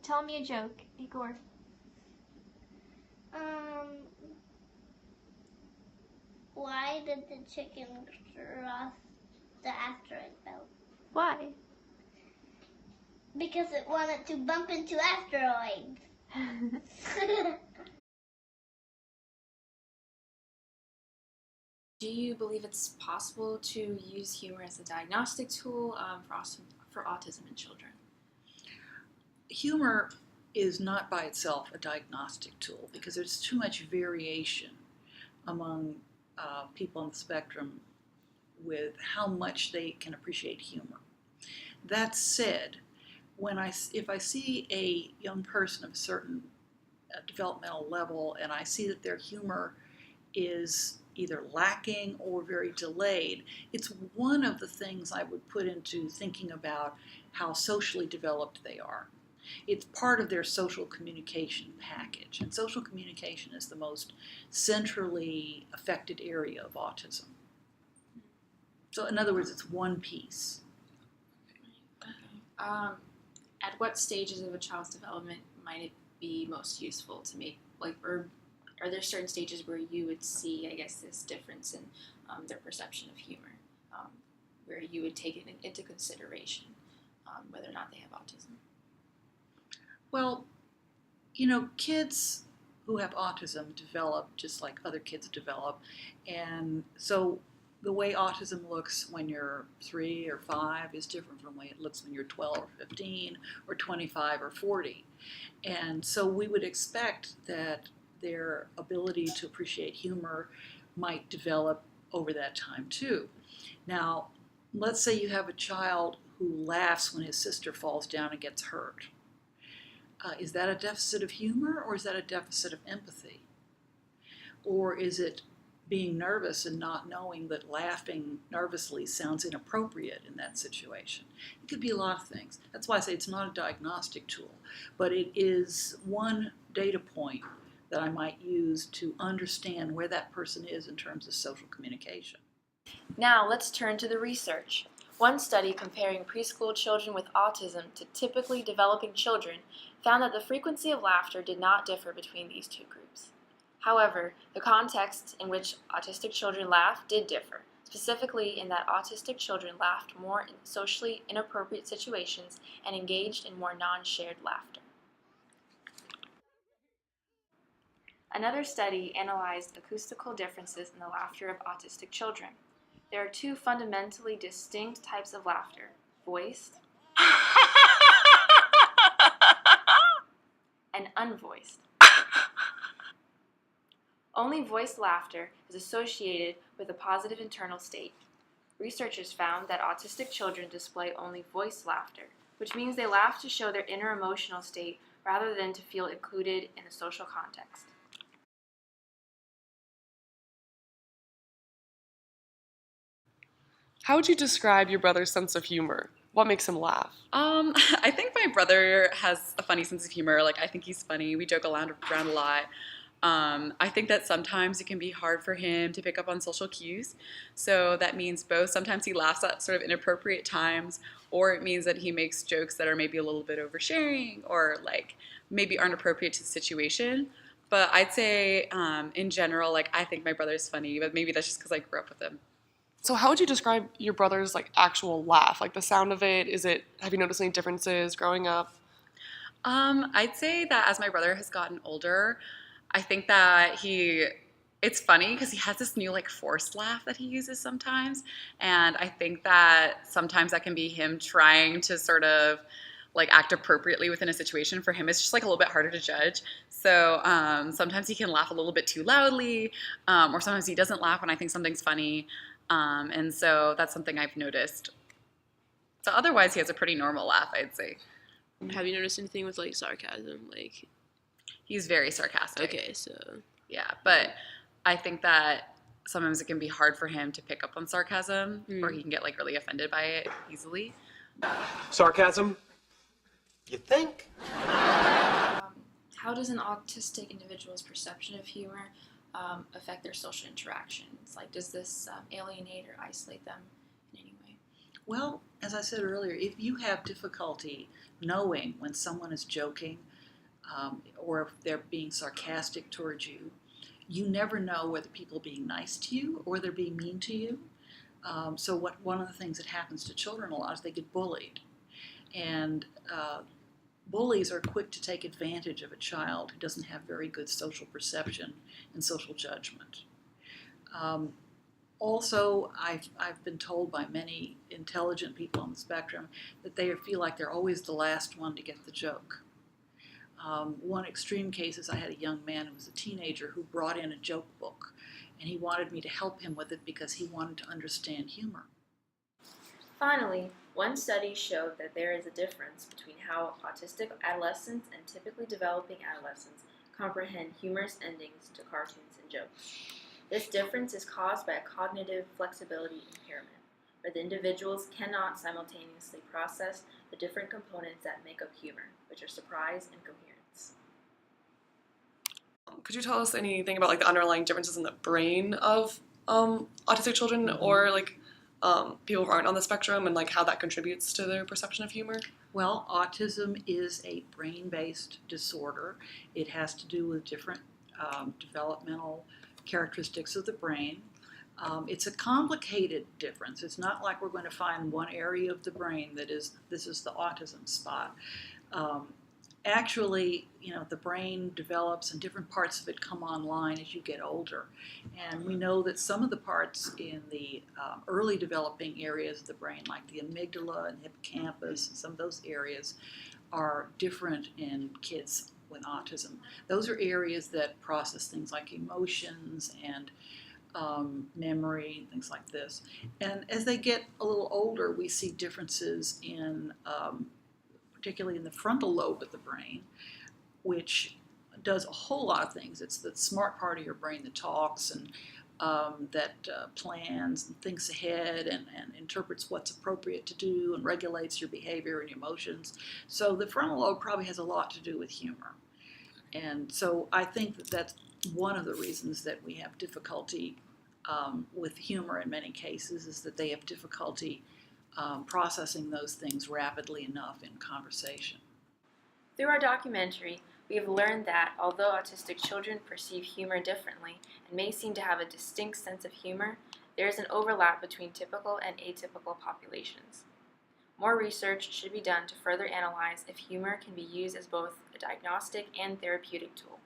Tell me a joke, Igor. Why did the chicken cross the asteroid belt? Why? Because it wanted to bump into asteroids. Do you believe it's possible to use humor as a diagnostic tool for autism in children? Humor is not by itself a diagnostic tool because there's too much variation among people on the spectrum with how much they can appreciate humor. That said, if I see a young person of a certain developmental level and I see that their humor is either lacking or very delayed, it's one of the things I would put into thinking about how socially developed they are. It's part of their social communication package, and social communication is the most centrally affected area of autism. So in other words, it's one piece. At what stages of a child's development might it be most useful to make, or are there certain stages where you would see, I guess, this difference in their perception of humor, where you would take it into consideration whether or not they have autism? Well, kids who have autism develop just like other kids develop, and so the way autism looks when you're 3 or 5 is different from the way it looks when you're 12 or 15 or 25 or 40. And so we would expect that their ability to appreciate humor might develop over that time too. Now, let's say you have a child who laughs when his sister falls down and gets hurt. Is that a deficit of humor, or is that a deficit of empathy? Or is it being nervous and not knowing that laughing nervously sounds inappropriate in that situation? It could be a lot of things. That's why I say it's not a diagnostic tool, but it is one data point that I might use to understand where that person is in terms of social communication. Now let's turn to the research. One study comparing preschool children with autism to typically developing children found that the frequency of laughter did not differ between these two groups. However, the context in which autistic children laugh did differ, specifically in that autistic children laughed more in socially inappropriate situations and engaged in more non-shared laughter. Another study analyzed acoustical differences in the laughter of autistic children. There are two fundamentally distinct types of laughter: voiced and unvoiced. Only voiced laughter is associated with a positive internal state. Researchers found that autistic children display only voiced laughter, which means they laugh to show their inner emotional state rather than to feel included in a social context. How would you describe your brother's sense of humor? What makes him laugh? I think my brother has a funny sense of humor. I think he's funny. We joke around a lot. I think that sometimes it can be hard for him to pick up on social cues. So that means both. Sometimes he laughs at sort of inappropriate times, or it means that he makes jokes that are maybe a little bit oversharing or maybe aren't appropriate to the situation. But I'd say in general, I think my brother's funny, but maybe that's just because I grew up with him. So how would you describe your brother's actual laugh? The sound of it, have you noticed any differences growing up? I'd say that as my brother has gotten older, I think that it's funny because he has this new forced laugh that he uses sometimes. And I think that sometimes that can be him trying to sort of act appropriately within a situation. For him, it's just a little bit harder to judge. So sometimes he can laugh a little bit too loudly, or sometimes he doesn't laugh when I think something's funny. And so that's something I've noticed. So otherwise, he has a pretty normal laugh, I'd say. Have you noticed anything with sarcasm? He's very sarcastic. Okay, so yeah, but I think that sometimes it can be hard for him to pick up on sarcasm, or he can get really offended by it easily. Sarcasm? You think? How does an autistic individual's perception of humor affect their social interactions? Does this alienate or isolate them in any way? Well, as I said earlier, if you have difficulty knowing when someone is joking or if they're being sarcastic towards you, you never know whether people are being nice to you or they're being mean to you. So one of the things that happens to children a lot is they get bullied. And bullies are quick to take advantage of a child who doesn't have very good social perception and social judgment. Also, I've been told by many intelligent people on the spectrum that they feel like they're always the last one to get the joke. One extreme case is I had a young man who was a teenager who brought in a joke book, and he wanted me to help him with it because he wanted to understand humor. Finally, one study showed that there is a difference between how autistic adolescents and typically developing adolescents comprehend humorous endings to cartoons and jokes. This difference is caused by a cognitive flexibility impairment, where the individuals cannot simultaneously process the different components that make up humor, which are surprise and coherence. Could you tell us anything about like the underlying differences in the brain of autistic children or like people who aren't on the spectrum and like how that contributes to their perception of humor? Well, autism is a brain-based disorder. It has to do with different developmental characteristics of the brain. It's a complicated difference. It's not like we're going to find one area of the brain that this is the autism spot. Actually, the brain develops and different parts of it come online as you get older. And we know that some of the parts in the early developing areas of the brain, like the amygdala and hippocampus, and some of those areas are different in kids with autism. Those are areas that process things like emotions and memory, things like this. And as they get a little older, we see differences in particularly in the frontal lobe of the brain, which does a whole lot of things. It's the smart part of your brain that talks and that plans and thinks ahead and interprets what's appropriate to do and regulates your behavior and emotions. So the frontal lobe probably has a lot to do with humor. And so I think that that's one of the reasons that we have difficulty with humor in many cases, is that they have difficulty processing those things rapidly enough in conversation. Through our documentary, we have learned that although autistic children perceive humor differently and may seem to have a distinct sense of humor, there is an overlap between typical and atypical populations. More research should be done to further analyze if humor can be used as both a diagnostic and therapeutic tool.